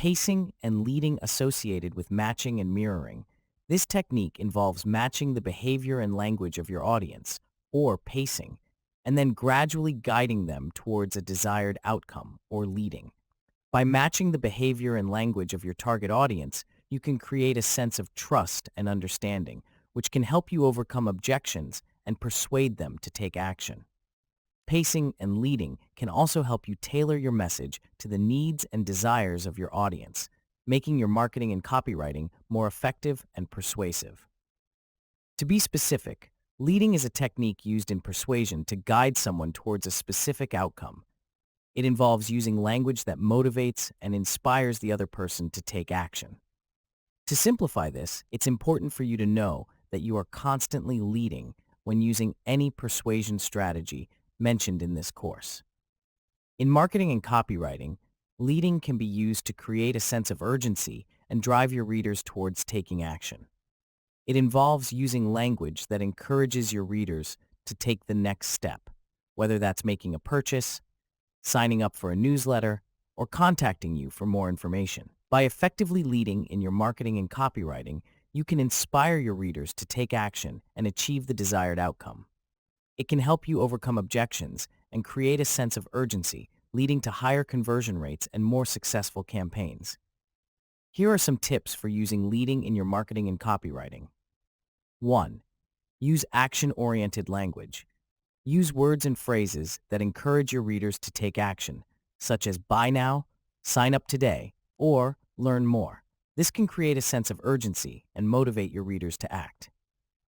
Pacing and leading associated with matching and mirroring. This technique involves matching the behavior and language of your audience, or pacing, and then gradually guiding them towards a desired outcome, or leading. By matching the behavior and language of your target audience, you can create a sense of trust and understanding, which can help you overcome objections and persuade them to take action. Pacing and leading can also help you tailor your message to the needs and desires of your audience, making your marketing and copywriting more effective and persuasive. To be specific, leading is a technique used in persuasion to guide someone towards a specific outcome. It involves using language that motivates and inspires the other person to take action. To simplify this, it's important for you to know that you are constantly leading when using any persuasion strategy mentioned in this course. In marketing and copywriting, leading can be used to create a sense of urgency and drive your readers towards taking action. It involves using language that encourages your readers to take the next step, whether that's making a purchase, signing up for a newsletter, or contacting you for more information. By effectively leading in your marketing and copywriting, you can inspire your readers to take action and achieve the desired outcome. It can help you overcome objections and create a sense of urgency, leading to higher conversion rates and more successful campaigns. Here are some tips for using leading in your marketing and copywriting. 1. Use action-oriented language. Use words and phrases that encourage your readers to take action, such as buy now, sign up today, or learn more. This can create a sense of urgency and motivate your readers to act.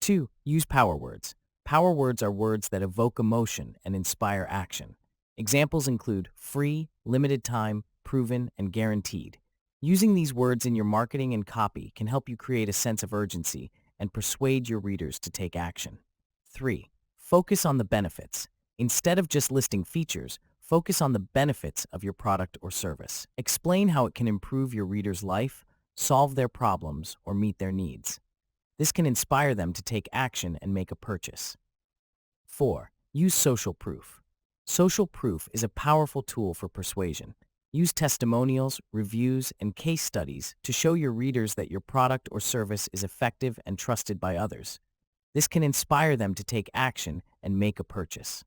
2. Use power words. Power words are words that evoke emotion and inspire action. Examples include free, limited time, proven, and guaranteed. Using these words in your marketing and copy can help you create a sense of urgency and persuade your readers to take action. 3. Focus on the benefits. Instead of just listing features, focus on the benefits of your product or service. Explain how it can improve your reader's life, solve their problems, or meet their needs. This can inspire them to take action and make a purchase. 4. Use social proof. Social proof is a powerful tool for persuasion. Use testimonials, reviews, and case studies to show your readers that your product or service is effective and trusted by others. This can inspire them to take action and make a purchase.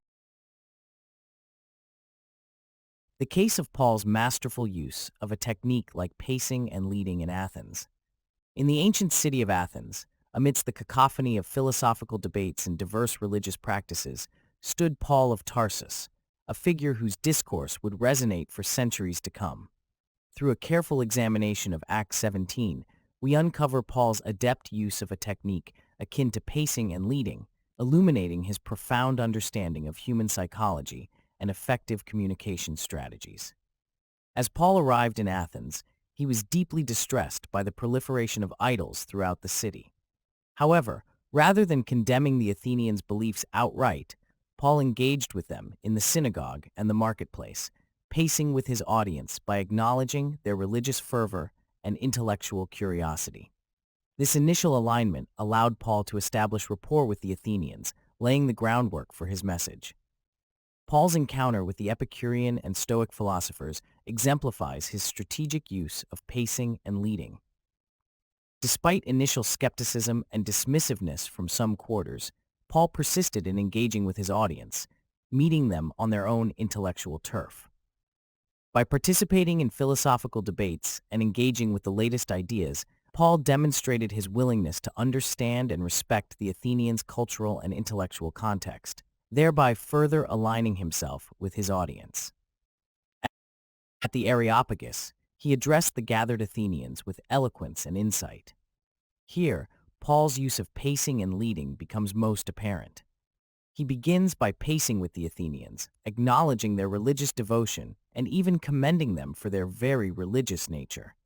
The case of Paul's masterful use of a technique like pacing and leading in Athens. In the ancient city of Athens, amidst the cacophony of philosophical debates and diverse religious practices, stood Paul of Tarsus, a figure whose discourse would resonate for centuries to come. Through a careful examination of Acts 17, we uncover Paul's adept use of a technique akin to pacing and leading, illuminating his profound understanding of human psychology and effective communication strategies. As Paul arrived in Athens, he was deeply distressed by the proliferation of idols throughout the city. However, rather than condemning the Athenians' beliefs outright, Paul engaged with them in the synagogue and the marketplace, pacing with his audience by acknowledging their religious fervor and intellectual curiosity. This initial alignment allowed Paul to establish rapport with the Athenians, laying the groundwork for his message. Paul's encounter with the Epicurean and Stoic philosophers exemplifies his strategic use of pacing and leading. Despite initial skepticism and dismissiveness from some quarters, Paul persisted in engaging with his audience, meeting them on their own intellectual turf. By participating in philosophical debates and engaging with the latest ideas, Paul demonstrated his willingness to understand and respect the Athenians' cultural and intellectual context, thereby further aligning himself with his audience. At the Areopagus, he addressed the gathered Athenians with eloquence and insight. Here, Paul's use of pacing and leading becomes most apparent. He begins by pacing with the Athenians, acknowledging their religious devotion and even commending them for their very religious nature.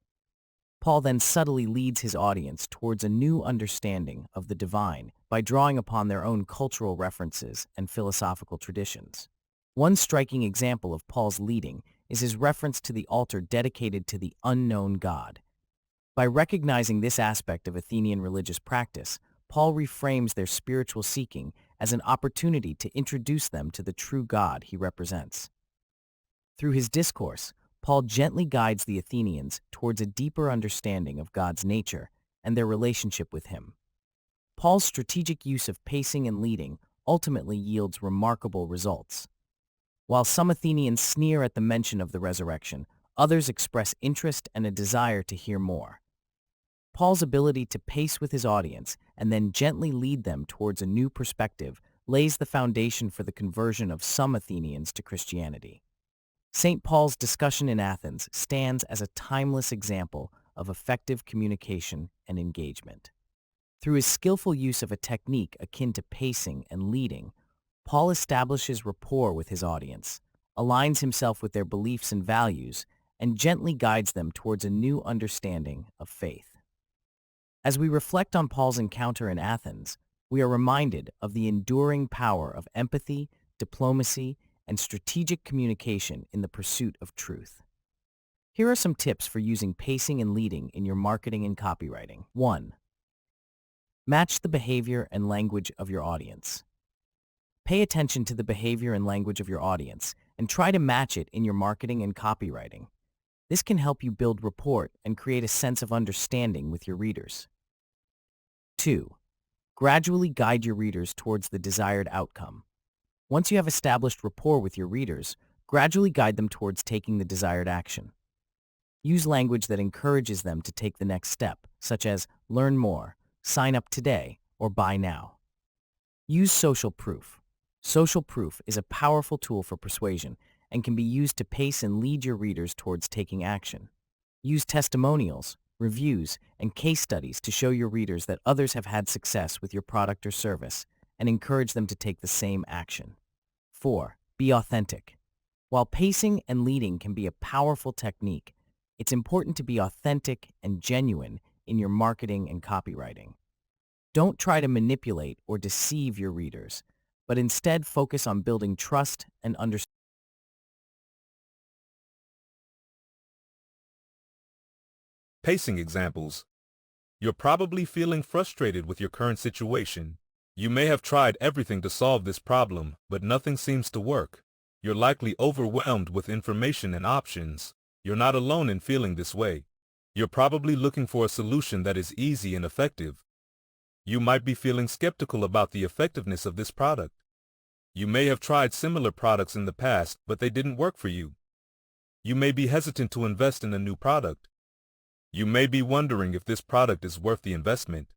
Paul then subtly leads his audience towards a new understanding of the divine by drawing upon their own cultural references and philosophical traditions. One striking example of Paul's leading is his reference to the altar dedicated to the unknown God. By recognizing this aspect of Athenian religious practice, Paul reframes their spiritual seeking as an opportunity to introduce them to the true God he represents. Through his discourse, Paul gently guides the Athenians towards a deeper understanding of God's nature and their relationship with him. Paul's strategic use of pacing and leading ultimately yields remarkable results. While some Athenians sneer at the mention of the resurrection, others express interest and a desire to hear more. Paul's ability to pace with his audience and then gently lead them towards a new perspective lays the foundation for the conversion of some Athenians to Christianity. St. Paul's discussion in Athens stands as a timeless example of effective communication and engagement. Through his skillful use of a technique akin to pacing and leading, Paul establishes rapport with his audience, aligns himself with their beliefs and values, and gently guides them towards a new understanding of faith. As we reflect on Paul's encounter in Athens, we are reminded of the enduring power of empathy, diplomacy, and strategic communication in the pursuit of truth. Here are some tips for using pacing and leading in your marketing and copywriting. 1. Match the behavior and language of your audience. Pay attention to the behavior and language of your audience and try to match it in your marketing and copywriting. This can help you build rapport and create a sense of understanding with your readers. 2. Gradually guide your readers towards the desired outcome. Once you have established rapport with your readers, gradually guide them towards taking the desired action. Use language that encourages them to take the next step, such as learn more, sign up today, or buy now. Use social proof. Social proof is a powerful tool for persuasion and can be used to pace and lead your readers towards taking action. Use testimonials, reviews, and case studies to show your readers that others have had success with your product or service and encourage them to take the same action. 4. Be authentic. While pacing and leading can be a powerful technique, it's important to be authentic and genuine in your marketing and copywriting. Don't try to manipulate or deceive your readers, but instead focus on building trust and understanding. Pacing examples. You're probably feeling frustrated with your current situation. You may have tried everything to solve this problem, but nothing seems to work. You're likely overwhelmed with information and options. You're not alone in feeling this way. You're probably looking for a solution that is easy and effective. You might be feeling skeptical about the effectiveness of this product. You may have tried similar products in the past, but they didn't work for you. You may be hesitant to invest in a new product. You may be wondering if this product is worth the investment.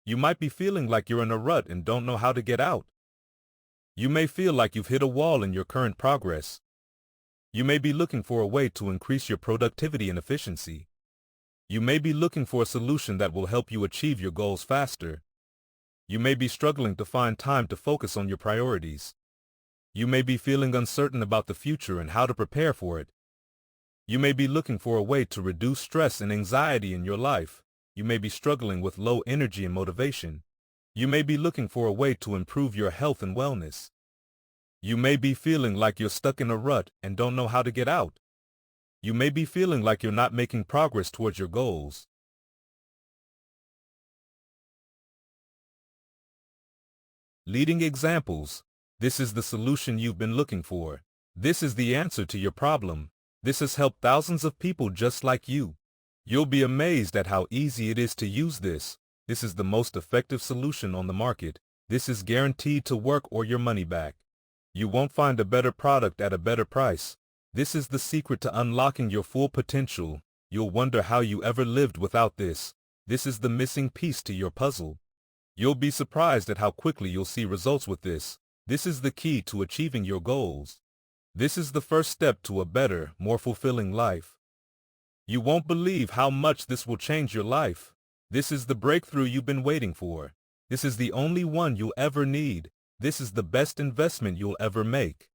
You might be feeling like you're in a rut and don't know how to get out. You may feel like you've hit a wall in your current progress. You may be looking for a way to increase your productivity and efficiency. You may be looking for a solution that will help you achieve your goals faster. You may be struggling to find time to focus on your priorities. You may be feeling uncertain about the future and how to prepare for it. You may be looking for a way to reduce stress and anxiety in your life. You may be struggling with low energy and motivation. You may be looking for a way to improve your health and wellness. You may be feeling like you're stuck in a rut and don't know how to get out. You may be feeling like you're not making progress towards your goals. Leading examples. This is the solution you've been looking for. This is the answer to your problem. This has helped thousands of people just like you. You'll be amazed at how easy it is to use this. This is the most effective solution on the market. This is guaranteed to work or your money back. You won't find a better product at a better price. This is the secret to unlocking your full potential. You'll wonder how you ever lived without this. This is the missing piece to your puzzle. You'll be surprised at how quickly you'll see results with this. This is the key to achieving your goals. This is the first step to a better, more fulfilling life. You won't believe how much this will change your life. This is the breakthrough you've been waiting for. This is the only one you'll ever need. This is the best investment you'll ever make.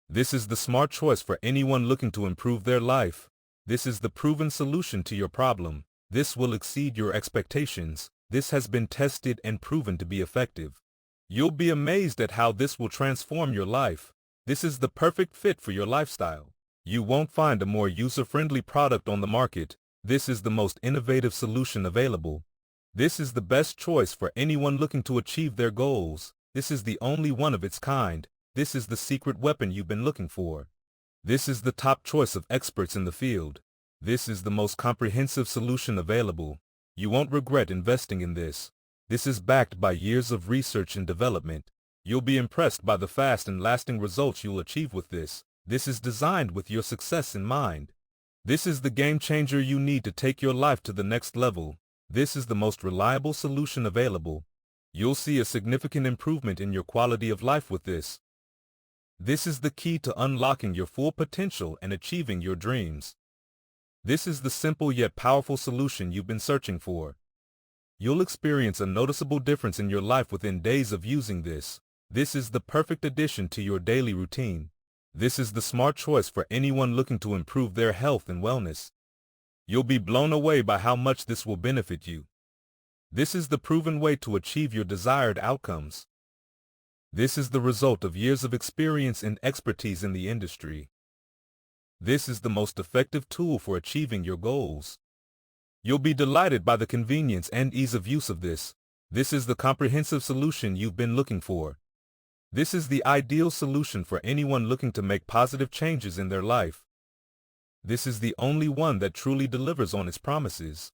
This is the smart choice for anyone looking to improve their life. This is the proven solution to your problem. This will exceed your expectations. This has been tested and proven to be effective. You'll be amazed at how this will transform your life. This is the perfect fit for your lifestyle. You won't find a more user-friendly product on the market. This is the most innovative solution available. This is the best choice for anyone looking to achieve their goals. This is the only one of its kind. This is the secret weapon you've been looking for. This is the top choice of experts in the field. This is the most comprehensive solution available. You won't regret investing in this. This is backed by years of research and development. You'll be impressed by the fast and lasting results you'll achieve with this. This is designed with your success in mind. This is the game changer you need to take your life to the next level. This is the most reliable solution available. You'll see a significant improvement in your quality of life with this. This is the key to unlocking your full potential and achieving your dreams. This is the simple yet powerful solution you've been searching for. You'll experience a noticeable difference in your life within days of using this. This is the perfect addition to your daily routine. This is the smart choice for anyone looking to improve their health and wellness. You'll be blown away by how much this will benefit you. This is the proven way to achieve your desired outcomes. This is the result of years of experience and expertise in the industry. This is the most effective tool for achieving your goals. You'll be delighted by the convenience and ease of use of this. This is the comprehensive solution you've been looking for. This is the ideal solution for anyone looking to make positive changes in their life. This is the only one that truly delivers on its promises.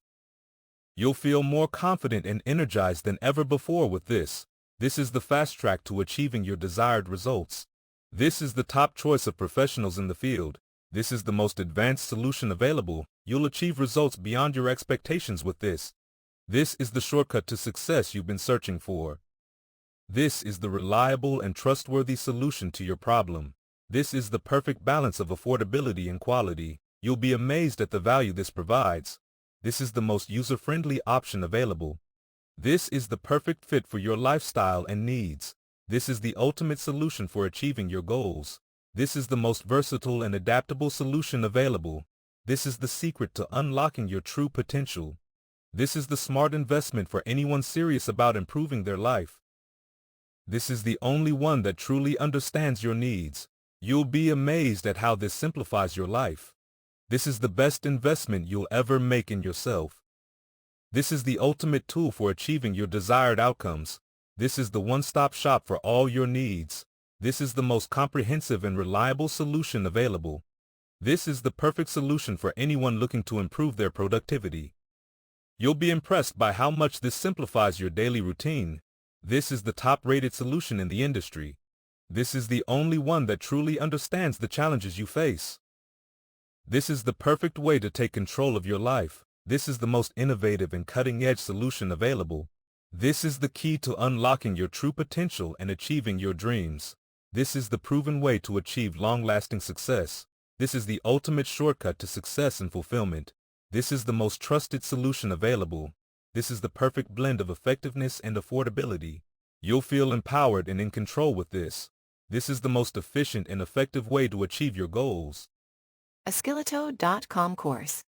You'll feel more confident and energized than ever before with this. This is the fast track to achieving your desired results. This is the top choice of professionals in the field. This is the most advanced solution available. You'll achieve results beyond your expectations with this. This is the shortcut to success you've been searching for. This is the reliable and trustworthy solution to your problem. This is the perfect balance of affordability and quality. You'll be amazed at the value this provides. This is the most user-friendly option available. This is the perfect fit for your lifestyle and needs. This is the ultimate solution for achieving your goals. This is the most versatile and adaptable solution available. This is the secret to unlocking your true potential. This is the smart investment for anyone serious about improving their life. This is the only one that truly understands your needs. You'll be amazed at how this simplifies your life. This is the best investment you'll ever make in yourself. This is the ultimate tool for achieving your desired outcomes. This is the one-stop shop for all your needs. This is the most comprehensive and reliable solution available. This is the perfect solution for anyone looking to improve their productivity. You'll be impressed by how much this simplifies your daily routine. This is the top-rated solution in the industry. This is the only one that truly understands the challenges you face. This is the perfect way to take control of your life. This is the most innovative and cutting-edge solution available. This is the key to unlocking your true potential and achieving your dreams. This is the proven way to achieve long-lasting success. This is the ultimate shortcut to success and fulfillment. This is the most trusted solution available. This is the perfect blend of effectiveness and affordability. You'll feel empowered and in control with this. This is the most efficient and effective way to achieve your goals. A Skeleto.com course.